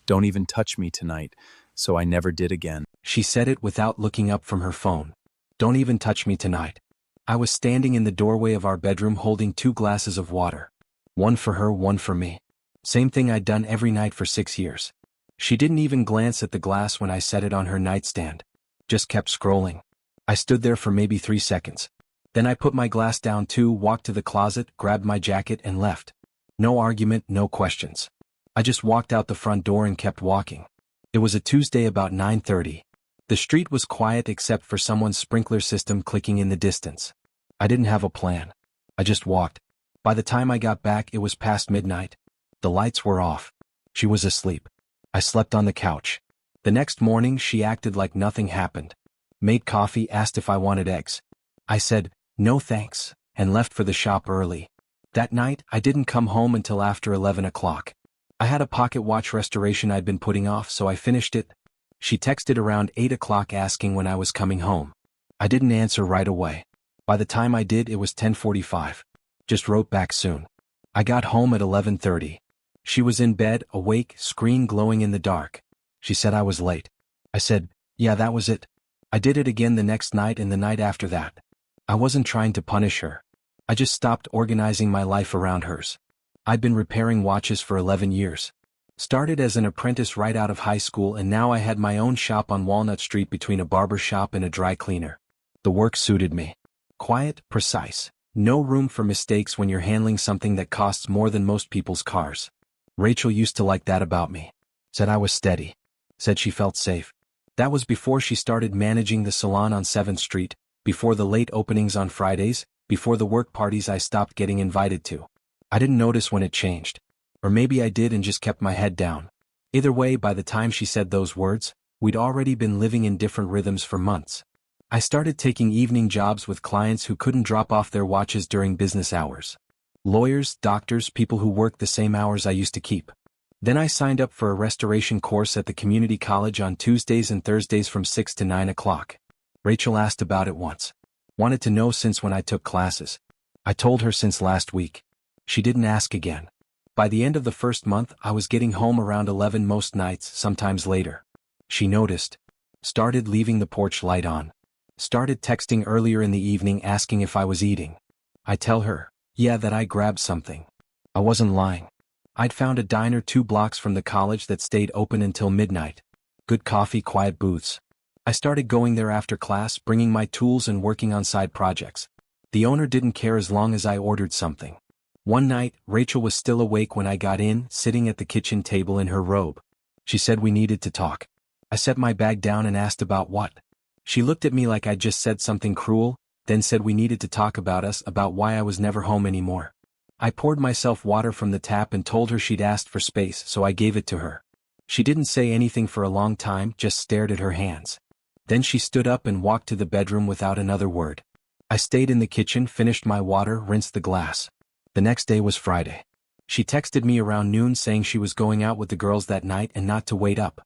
Don't even touch me tonight, so I never did again. She said it without looking up from her phone. Don't even touch me tonight. I was standing in the doorway of our bedroom holding 2 glasses of water. One for her, one for me. Same thing I'd done every night for 6 years. She didn't even glance at the glass when I set it on her nightstand. Just kept scrolling. I stood there for maybe 3 seconds. Then I put my glass down too, walked to the closet, grabbed my jacket and left. No argument, no questions. I just walked out the front door and kept walking. It was a Tuesday about 9:30. The street was quiet except for someone's sprinkler system clicking in the distance. I didn't have a plan. I just walked. By the time I got back, it was past midnight. The lights were off. She was asleep. I slept on the couch. The next morning, she acted like nothing happened. Made coffee, asked if I wanted eggs. I said, no thanks, and left for the shop early. That night, I didn't come home until after 11 o'clock. I had a pocket watch restoration I'd been putting off, so I finished it. She texted around 8 o'clock asking when I was coming home. I didn't answer right away. By the time I did, it was 10:45. Just wrote back soon. I got home at 11:30. She was in bed, awake, screen glowing in the dark. She said I was late. I said, yeah, that was it. I did it again the next night and the night after that. I wasn't trying to punish her. I just stopped organizing my life around hers. I'd been repairing watches for 11 years. Started as an apprentice right out of high school, and now I had my own shop on Walnut Street between a barber shop and a dry cleaner. The work suited me. Quiet, precise. No room for mistakes when you're handling something that costs more than most people's cars. Rachel used to like that about me. Said I was steady. Said she felt safe. That was before she started managing the salon on 7th Street, before the late openings on Fridays, before the work parties I stopped getting invited to. I didn't notice when it changed. Or maybe I did and just kept my head down. Either way, by the time she said those words, we'd already been living in different rhythms for months. I started taking evening jobs with clients who couldn't drop off their watches during business hours. Lawyers, doctors, people who worked the same hours I used to keep. Then I signed up for a restoration course at the community college on Tuesdays and Thursdays from 6 to 9 o'clock. Rachel asked about it once. Wanted to know since when I took classes. I told her since last week. She didn't ask again. By the end of the first month, I was getting home around 11 most nights, sometimes later. She noticed. Started leaving the porch light on. Started texting earlier in the evening asking if I was eating. I tell her, yeah, that I grabbed something. I wasn't lying. I'd found a diner 2 blocks from the college that stayed open until midnight. Good coffee, quiet booths. I started going there after class, bringing my tools and working on side projects. The owner didn't care as long as I ordered something. One night, Rachel was still awake when I got in, sitting at the kitchen table in her robe. She said we needed to talk. I set my bag down and asked about what. She looked at me like I'd just said something cruel, then said we needed to talk about us, about why I was never home anymore. I poured myself water from the tap and told her she'd asked for space, so I gave it to her. She didn't say anything for a long time, just stared at her hands. Then she stood up and walked to the bedroom without another word. I stayed in the kitchen, finished my water, rinsed the glass. The next day was Friday. She texted me around noon saying she was going out with the girls that night and not to wait up.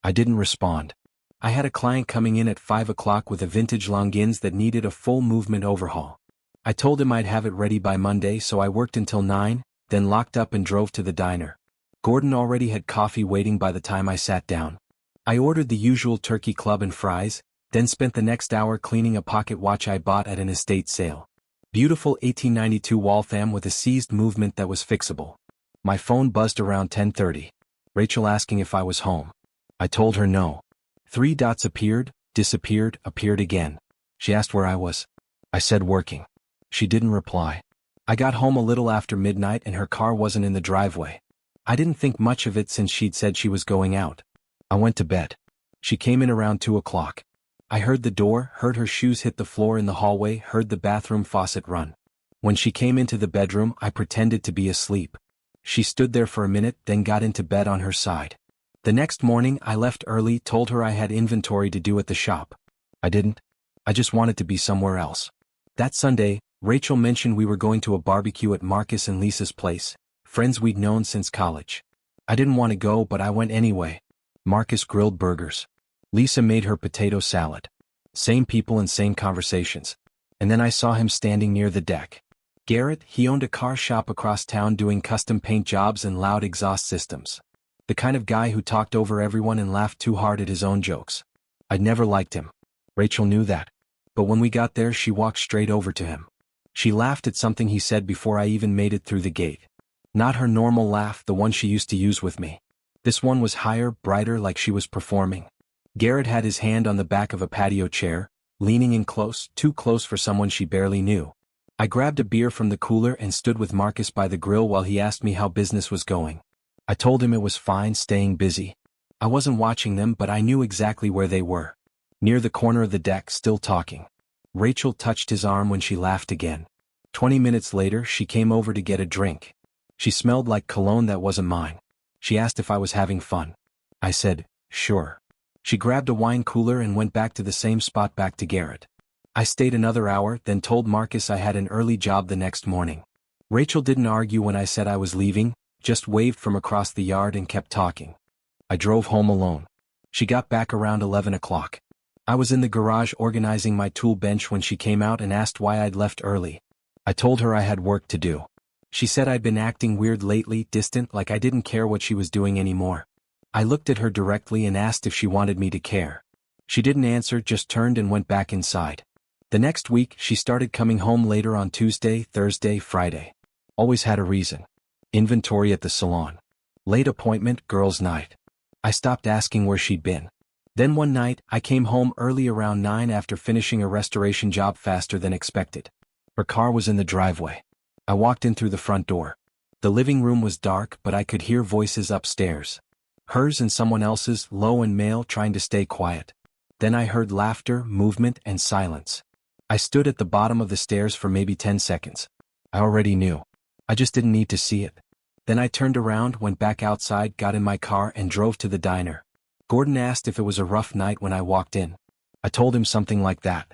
I didn't respond. I had a client coming in at 5 o'clock with a vintage Longines that needed a full movement overhaul. I told him I'd have it ready by Monday, so I worked until 9, then locked up and drove to the diner. Gordon already had coffee waiting by the time I sat down. I ordered the usual turkey club and fries, then spent the next hour cleaning a pocket watch I bought at an estate sale. Beautiful 1892 Waltham with a seized movement that was fixable. My phone buzzed around 10:30. Rachel asking if I was home. I told her no. 3 dots appeared, disappeared, appeared again. She asked where I was. I said working. She didn't reply. I got home a little after midnight and her car wasn't in the driveway. I didn't think much of it since she'd said she was going out. I went to bed. She came in around 2 o'clock. I heard the door, heard her shoes hit the floor in the hallway, heard the bathroom faucet run. When she came into the bedroom, I pretended to be asleep. She stood there for a minute, then got into bed on her side. The next morning, I left early, told her I had inventory to do at the shop. I didn't. I just wanted to be somewhere else. That Sunday, Rachel mentioned we were going to a barbecue at Marcus and Lisa's place, friends we'd known since college. I didn't want to go, but I went anyway. Marcus grilled burgers. Lisa made her potato salad. Same people and same conversations. And then I saw him standing near the deck. Garrett, he owned a car shop across town doing custom paint jobs and loud exhaust systems. The kind of guy who talked over everyone and laughed too hard at his own jokes. I'd never liked him. Rachel knew that. But when we got there, she walked straight over to him. She laughed at something he said before I even made it through the gate. Not her normal laugh, the one she used to use with me. This one was higher, brighter, like she was performing. Garrett had his hand on the back of a patio chair, leaning in close, too close for someone she barely knew. I grabbed a beer from the cooler and stood with Marcus by the grill while he asked me how business was going. I told him it was fine, staying busy. I wasn't watching them, but I knew exactly where they were. Near the corner of the deck, still talking. Rachel touched his arm when she laughed again. 20 minutes later, she came over to get a drink. She smelled like cologne that wasn't mine. She asked if I was having fun. I said, sure. She grabbed a wine cooler and went back to the same spot, back to Garrett. I stayed another hour, then told Marcus I had an early job the next morning. Rachel didn't argue when I said I was leaving, just waved from across the yard and kept talking. I drove home alone. She got back around 11 o'clock. I was in the garage organizing my tool bench when she came out and asked why I'd left early. I told her I had work to do. She said I'd been acting weird lately, distant, like I didn't care what she was doing anymore. I looked at her directly and asked if she wanted me to care. She didn't answer, just turned and went back inside. The next week, she started coming home later on Tuesday, Thursday, Friday. Always had a reason. Inventory at the salon. Late appointment, girls' night. I stopped asking where she'd been. Then one night, I came home early around 9 after finishing a restoration job faster than expected. Her car was in the driveway. I walked in through the front door. The living room was dark, but I could hear voices upstairs. Hers and someone else's, low and male, trying to stay quiet. Then I heard laughter, movement, and silence. I stood at the bottom of the stairs for maybe 10 seconds. I already knew. I just didn't need to see it. Then I turned around, went back outside, got in my car, and drove to the diner. Gordon asked if it was a rough night when I walked in. I told him something like that.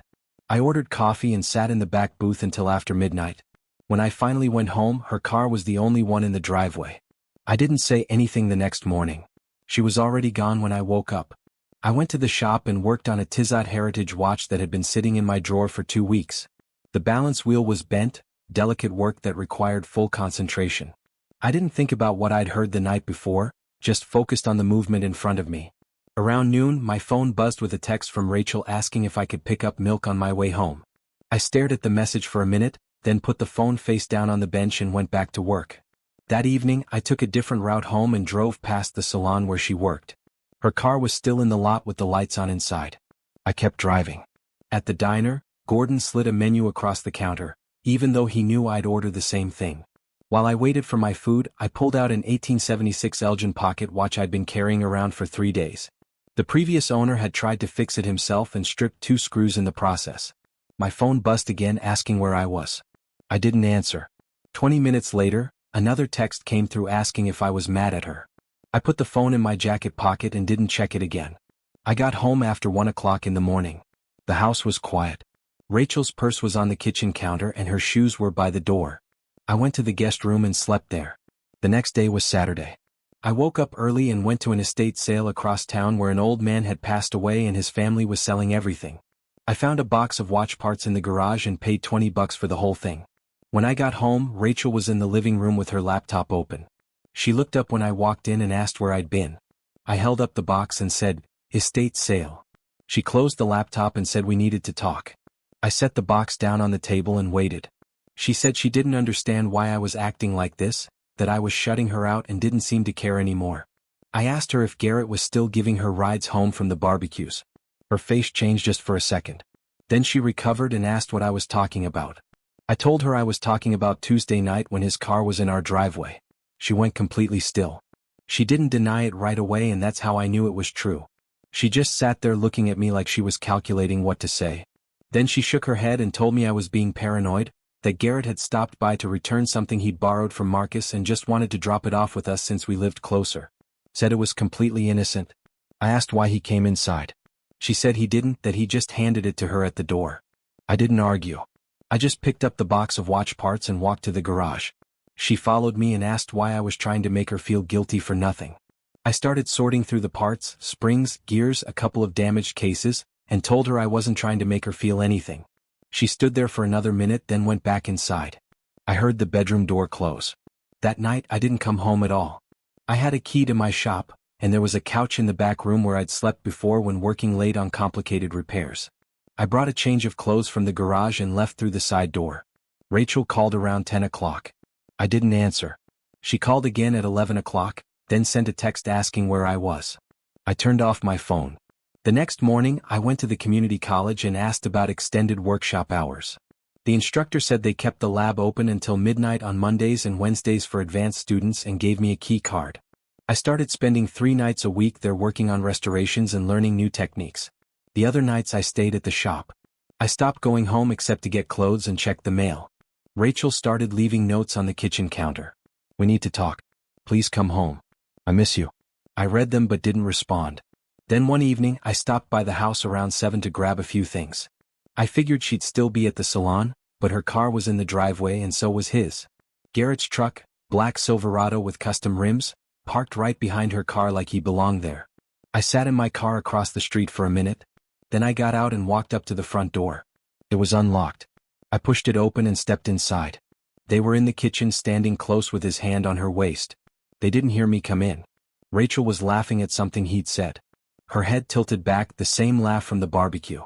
I ordered coffee and sat in the back booth until after midnight. When I finally went home, her car was the only one in the driveway. I didn't say anything the next morning. She was already gone when I woke up. I went to the shop and worked on a Tissot Heritage watch that had been sitting in my drawer for 2 weeks. The balance wheel was bent, delicate work that required full concentration. I didn't think about what I'd heard the night before, just focused on the movement in front of me. Around noon, my phone buzzed with a text from Rachel asking if I could pick up milk on my way home. I stared at the message for a minute, then put the phone face down on the bench and went back to work. That evening, I took a different route home and drove past the salon where she worked. Her car was still in the lot with the lights on inside. I kept driving. At the diner, Gordon slid a menu across the counter, even though he knew I'd order the same thing. While I waited for my food, I pulled out an 1876 Elgin pocket watch I'd been carrying around for 3 days. The previous owner had tried to fix it himself and stripped 2 screws in the process. My phone buzzed again asking where I was. I didn't answer. 20 minutes later, another text came through asking if I was mad at her. I put the phone in my jacket pocket and didn't check it again. I got home after 1 o'clock in the morning. The house was quiet. Rachel's purse was on the kitchen counter and her shoes were by the door. I went to the guest room and slept there. The next day was Saturday. I woke up early and went to an estate sale across town where an old man had passed away and his family was selling everything. I found a box of watch parts in the garage and paid $20 for the whole thing. When I got home, Rachel was in the living room with her laptop open. She looked up when I walked in and asked where I'd been. I held up the box and said, "Estate sale." She closed the laptop and said we needed to talk. I set the box down on the table and waited. She said she didn't understand why I was acting like this, that I was shutting her out and didn't seem to care anymore. I asked her if Garrett was still giving her rides home from the barbecues. Her face changed just for a second. Then she recovered and asked what I was talking about. I told her I was talking about Tuesday night when his car was in our driveway. She went completely still. She didn't deny it right away, and that's how I knew it was true. She just sat there looking at me like she was calculating what to say. Then she shook her head and told me I was being paranoid, that Garrett had stopped by to return something he'd borrowed from Marcus and just wanted to drop it off with us since we lived closer. Said it was completely innocent. I asked why he came inside. She said he didn't, that he just handed it to her at the door. I didn't argue. I just picked up the box of watch parts and walked to the garage. She followed me and asked why I was trying to make her feel guilty for nothing. I started sorting through the parts, springs, gears, a couple of damaged cases, and told her I wasn't trying to make her feel anything. She stood there for another minute, then went back inside. I heard the bedroom door close. That night I didn't come home at all. I had a key to my shop, and there was a couch in the back room where I'd slept before when working late on complicated repairs. I brought a change of clothes from the garage and left through the side door. Rachel called around 10 o'clock. I didn't answer. She called again at 11 o'clock, then sent a text asking where I was. I turned off my phone. The next morning, I went to the community college and asked about extended workshop hours. The instructor said they kept the lab open until midnight on Mondays and Wednesdays for advanced students and gave me a key card. I started spending 3 nights a week there working on restorations and learning new techniques. The other nights I stayed at the shop. I stopped going home except to get clothes and check the mail. Rachel started leaving notes on the kitchen counter. We need to talk. Please come home. I miss you. I read them but didn't respond. Then one evening I stopped by the house around 7 to grab a few things. I figured she'd still be at the salon, but her car was in the driveway and so was his. Garrett's truck, black Silverado with custom rims, parked right behind her car like he belonged there. I sat in my car across the street for a minute. Then I got out and walked up to the front door. It was unlocked. I pushed it open and stepped inside. They were in the kitchen standing close with his hand on her waist. They didn't hear me come in. Rachel was laughing at something he'd said. Her head tilted back, the same laugh from the barbecue.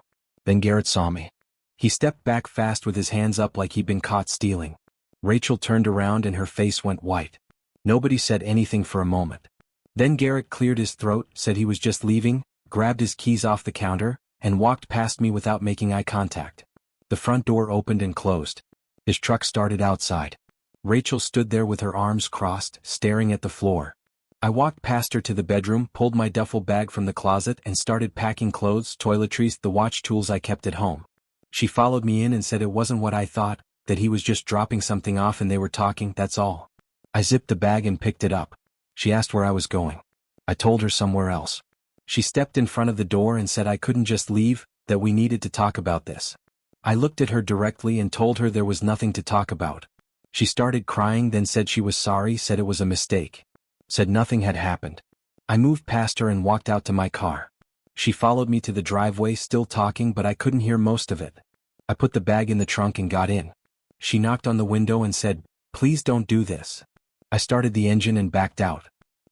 Then Garrett saw me. He stepped back fast with his hands up like he'd been caught stealing. Rachel turned around and her face went white. Nobody said anything for a moment. Then Garrett cleared his throat, said he was just leaving, grabbed his keys off the counter, and walked past me without making eye contact. The front door opened and closed. His truck started outside. Rachel stood there with her arms crossed, staring at the floor. I walked past her to the bedroom, pulled my duffel bag from the closet and started packing clothes, toiletries, the watch tools I kept at home. She followed me in and said it wasn't what I thought, that he was just dropping something off and they were talking, that's all. I zipped the bag and picked it up. She asked where I was going. I told her somewhere else. She stepped in front of the door and said I couldn't just leave, that we needed to talk about this. I looked at her directly and told her there was nothing to talk about. She started crying, then said she was sorry, said it was a mistake. Said nothing had happened. I moved past her and walked out to my car. She followed me to the driveway, still talking, but I couldn't hear most of it. I put the bag in the trunk and got in. She knocked on the window and said, "Please don't do this." I started the engine and backed out.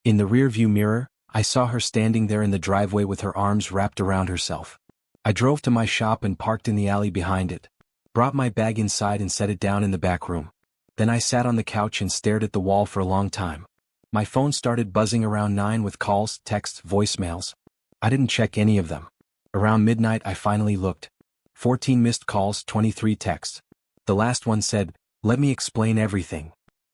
In the rearview mirror, I saw her standing there in the driveway with her arms wrapped around herself. I drove to my shop and parked in the alley behind it. Brought my bag inside and set it down in the back room. Then I sat on the couch and stared at the wall for a long time. My phone started buzzing around 9 with calls, texts, voicemails. I didn't check any of them. Around midnight I finally looked. 14 missed calls, 23 texts. The last one said, "Let me explain everything."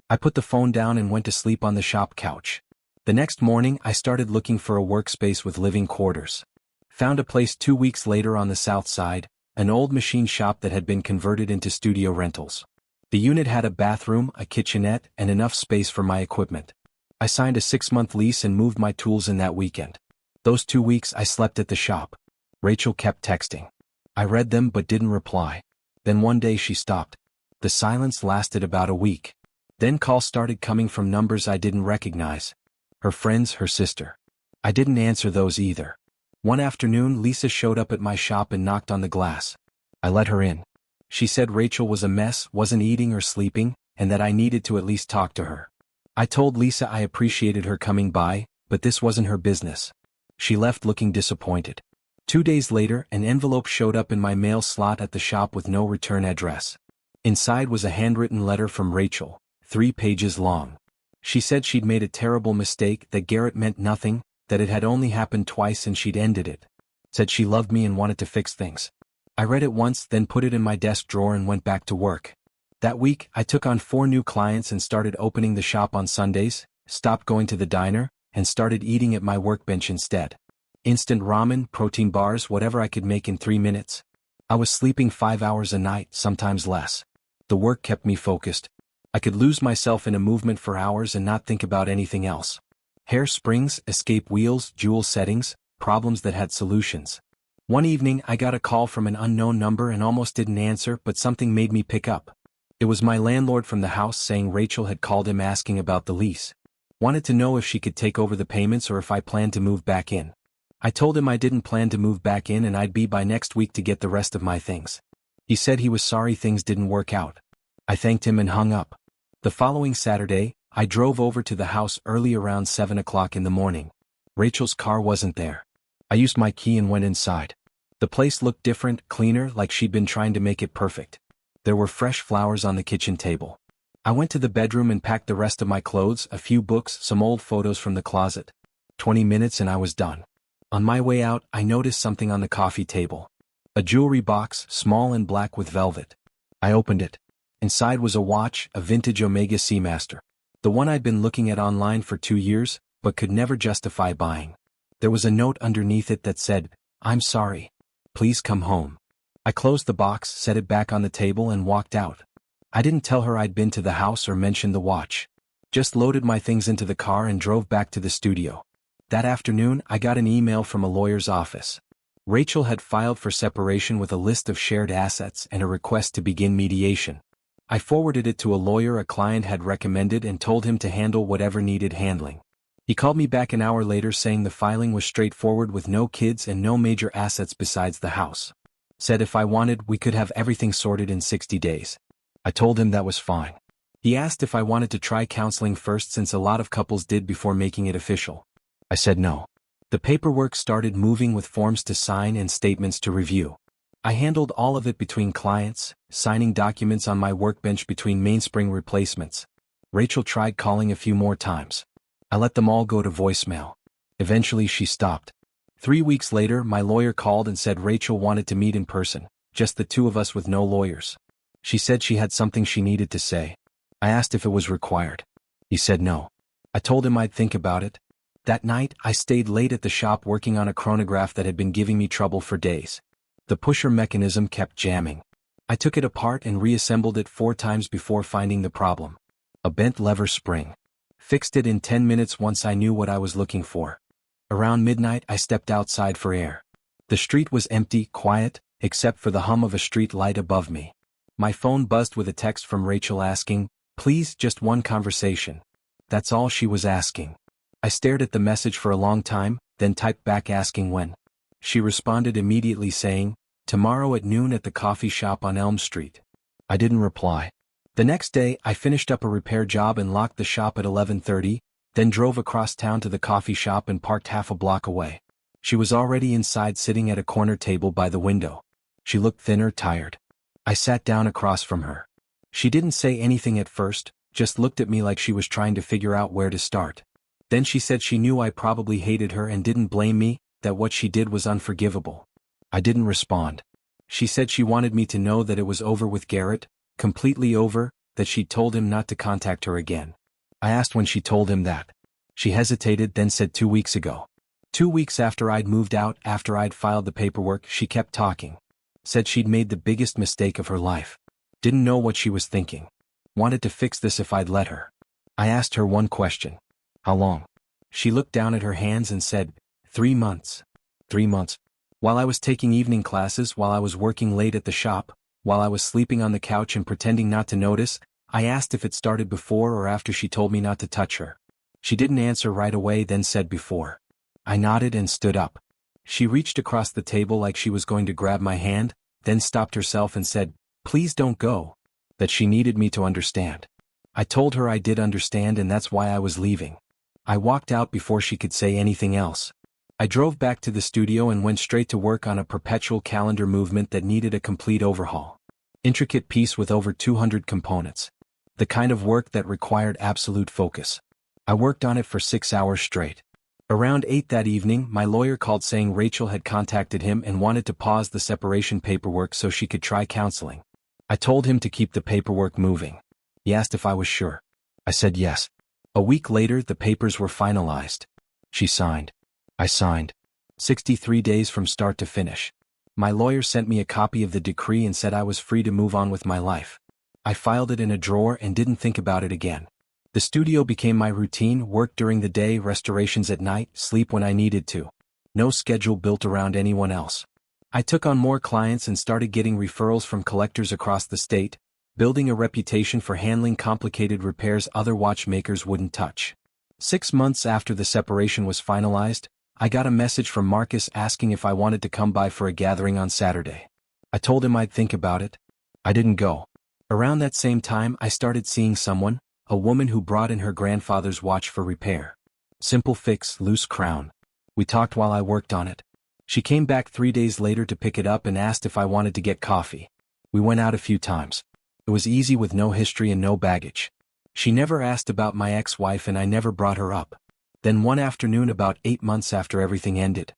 I put the phone down and went to sleep on the shop couch. The next morning I started looking for a workspace with living quarters. Found a place 2 weeks later on the south side, an old machine shop that had been converted into studio rentals. The unit had a bathroom, a kitchenette, and enough space for my equipment. I signed a 6-month lease and moved my tools in that weekend. Those 2 weeks I slept at the shop. Rachel kept texting. I read them but didn't reply. Then one day she stopped. The silence lasted about a week. Then calls started coming from numbers I didn't recognize. Her friends, her sister. I didn't answer those either. One afternoon Lisa showed up at my shop and knocked on the glass. I let her in. She said Rachel was a mess, wasn't eating or sleeping, and that I needed to at least talk to her. I told Lisa I appreciated her coming by, but this wasn't her business. She left looking disappointed. 2 days later, an envelope showed up in my mail slot at the shop with no return address. Inside was a handwritten letter from Rachel, 3 pages long. She said she'd made a terrible mistake, that Garrett meant nothing, that it had only happened twice and she'd ended it. Said she loved me and wanted to fix things. I read it once, then put it in my desk drawer and went back to work. That week, I took on 4 new clients and started opening the shop on Sundays, stopped going to the diner, and started eating at my workbench instead. Instant ramen, protein bars, whatever I could make in 3 minutes. I was sleeping 5 hours a night, sometimes less. The work kept me focused. I could lose myself in a movement for hours and not think about anything else. Hair springs, escape wheels, jewel settings, problems that had solutions. One evening I got a call from an unknown number and almost didn't answer, but something made me pick up. It was my landlord from the house saying Rachel had called him asking about the lease. Wanted to know if she could take over the payments or if I planned to move back in. I told him I didn't plan to move back in and I'd be by next week to get the rest of my things. He said he was sorry things didn't work out. I thanked him and hung up. The following Saturday, I drove over to the house early around 7 o'clock in the morning. Rachel's car wasn't there. I used my key and went inside. The place looked different, cleaner, like she'd been trying to make it perfect. There were fresh flowers on the kitchen table. I went to the bedroom and packed the rest of my clothes, a few books, some old photos from the closet. 20 minutes and I was done. On my way out, I noticed something on the coffee table. A jewelry box, small and black with velvet. I opened it. Inside was a watch, a vintage Omega Seamaster. The one I'd been looking at online for 2 years, but could never justify buying. There was a note underneath it that said, "I'm sorry. Please come home." I closed the box, set it back on the table and walked out. I didn't tell her I'd been to the house or mention the watch. Just loaded my things into the car and drove back to the studio. That afternoon, I got an email from a lawyer's office. Rachel had filed for separation with a list of shared assets and a request to begin mediation. I forwarded it to a lawyer a client had recommended and told him to handle whatever needed handling. He called me back an hour later saying the filing was straightforward with no kids and no major assets besides the house. Said if I wanted, we could have everything sorted in 60 days. I told him that was fine. He asked if I wanted to try counseling first since a lot of couples did before making it official. I said no. The paperwork started moving with forms to sign and statements to review. I handled all of it between clients, signing documents on my workbench between mainspring replacements. Rachel tried calling a few more times. I let them all go to voicemail. Eventually she stopped. 3 weeks later, my lawyer called and said Rachel wanted to meet in person, just the two of us with no lawyers. She said she had something she needed to say. I asked if it was required. He said no. I told him I'd think about it. That night, I stayed late at the shop working on a chronograph that had been giving me trouble for days. The pusher mechanism kept jamming. I took it apart and reassembled it 4 times before finding the problem. A bent lever spring. Fixed it in 10 minutes once I knew what I was looking for. Around midnight, I stepped outside for air. The street was empty, quiet, except for the hum of a street light above me. My phone buzzed with a text from Rachel asking, "Please, just one conversation." That's all she was asking. I stared at the message for a long time, then typed back asking when. She responded immediately saying, "Tomorrow at noon at the coffee shop on Elm Street." I didn't reply. The next day, I finished up a repair job and locked the shop at 11:30, then drove across town to the coffee shop and parked half a block away. She was already inside sitting at a corner table by the window. She looked thinner, tired. I sat down across from her. She didn't say anything at first, just looked at me like she was trying to figure out where to start. Then she said she knew I probably hated her and didn't blame me, that what she did was unforgivable. I didn't respond. She said she wanted me to know that it was over with Garrett, completely over, that she'd told him not to contact her again. I asked when she told him that. She hesitated, then said 2 weeks ago. 2 weeks after I'd moved out, after I'd filed the paperwork, she kept talking. Said she'd made the biggest mistake of her life. Didn't know what she was thinking. Wanted to fix this if I'd let her. I asked her one question. How long? She looked down at her hands and said, 3 months. 3 months. While I was taking evening classes, while I was working late at the shop, while I was sleeping on the couch and pretending not to notice, I asked if it started before or after she told me not to touch her. She didn't answer right away, then said before. I nodded and stood up. She reached across the table like she was going to grab my hand, then stopped herself and said, "Please don't go." That she needed me to understand. I told her I did understand and that's why I was leaving. I walked out before she could say anything else. I drove back to the studio and went straight to work on a perpetual calendar movement that needed a complete overhaul. Intricate piece with over 200 components. The kind of work that required absolute focus. I worked on it for 6 hours straight. Around 8 that evening, my lawyer called saying Rachel had contacted him and wanted to pause the separation paperwork so she could try counseling. I told him to keep the paperwork moving. He asked if I was sure. I said yes. A week later, the papers were finalized. She signed. I signed. 63 days from start to finish. My lawyer sent me a copy of the decree and said I was free to move on with my life. I filed it in a drawer and didn't think about it again. The studio became my routine, work during the day, restorations at night, sleep when I needed to. No schedule built around anyone else. I took on more clients and started getting referrals from collectors across the state, building a reputation for handling complicated repairs other watchmakers wouldn't touch. 6 months after the separation was finalized, I got a message from Marcus asking if I wanted to come by for a gathering on Saturday. I told him I'd think about it. I didn't go. Around that same time, I started seeing someone, a woman who brought in her grandfather's watch for repair. Simple fix, loose crown. We talked while I worked on it. She came back 3 days later to pick it up and asked if I wanted to get coffee. We went out a few times. It was easy with no history and no baggage. She never asked about my ex-wife and I never brought her up. Then one afternoon about 8 months after everything ended,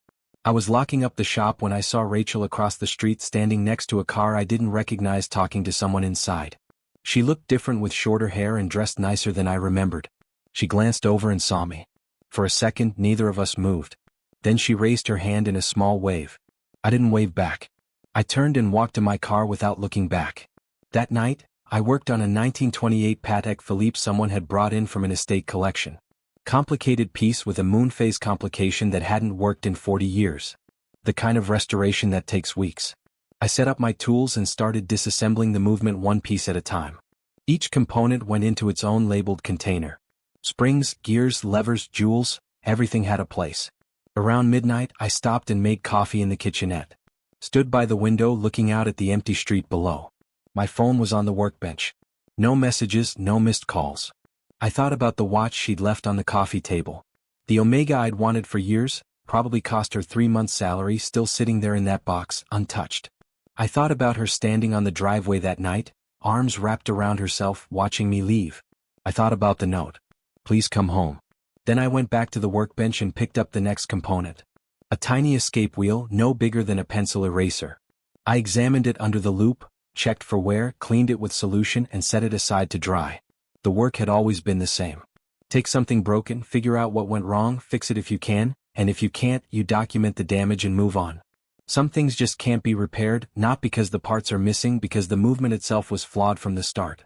I was locking up the shop when I saw Rachel across the street standing next to a car I didn't recognize talking to someone inside. She looked different with shorter hair and dressed nicer than I remembered. She glanced over and saw me. For a second, neither of us moved. Then she raised her hand in a small wave. I didn't wave back. I turned and walked to my car without looking back. That night, I worked on a 1928 Patek Philippe someone had brought in from an estate collection. Complicated piece with a moon phase complication that hadn't worked in 40 years. The kind of restoration that takes weeks. I set up my tools and started disassembling the movement one piece at a time. Each component went into its own labeled container. Springs, gears, levers, jewels, everything had a place. Around midnight, I stopped and made coffee in the kitchenette. Stood by the window looking out at the empty street below. My phone was on the workbench. No messages, no missed calls. I thought about the watch she'd left on the coffee table. The Omega I'd wanted for years, probably cost her 3 months' salary, still sitting there in that box, untouched. I thought about her standing on the driveway that night, arms wrapped around herself, watching me leave. I thought about the note. Please come home. Then I went back to the workbench and picked up the next component. A tiny escape wheel, no bigger than a pencil eraser. I examined it under the loupe, checked for wear, cleaned it with solution and set it aside to dry. The work had always been the same. Take something broken, figure out what went wrong, fix it if you can, and if you can't, you document the damage and move on. Some things just can't be repaired, not because the parts are missing, because the movement itself was flawed from the start.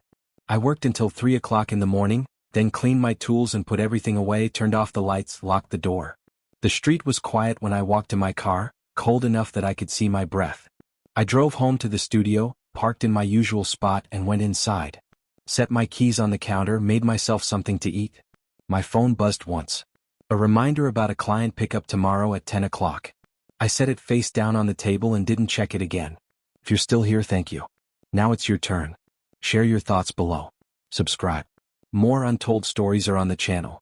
I worked until 3 o'clock in the morning, then cleaned my tools and put everything away, turned off the lights, locked the door. The street was quiet when I walked to my car, cold enough that I could see my breath. I drove home to the studio, parked in my usual spot and went inside. Set my keys on the counter, made myself something to eat. My phone buzzed once. A reminder about a client pickup tomorrow at 10 o'clock. I set it face down on the table and didn't check it again. If you're still here, thank you. Now it's your turn. Share your thoughts below. Subscribe. More untold stories are on the channel.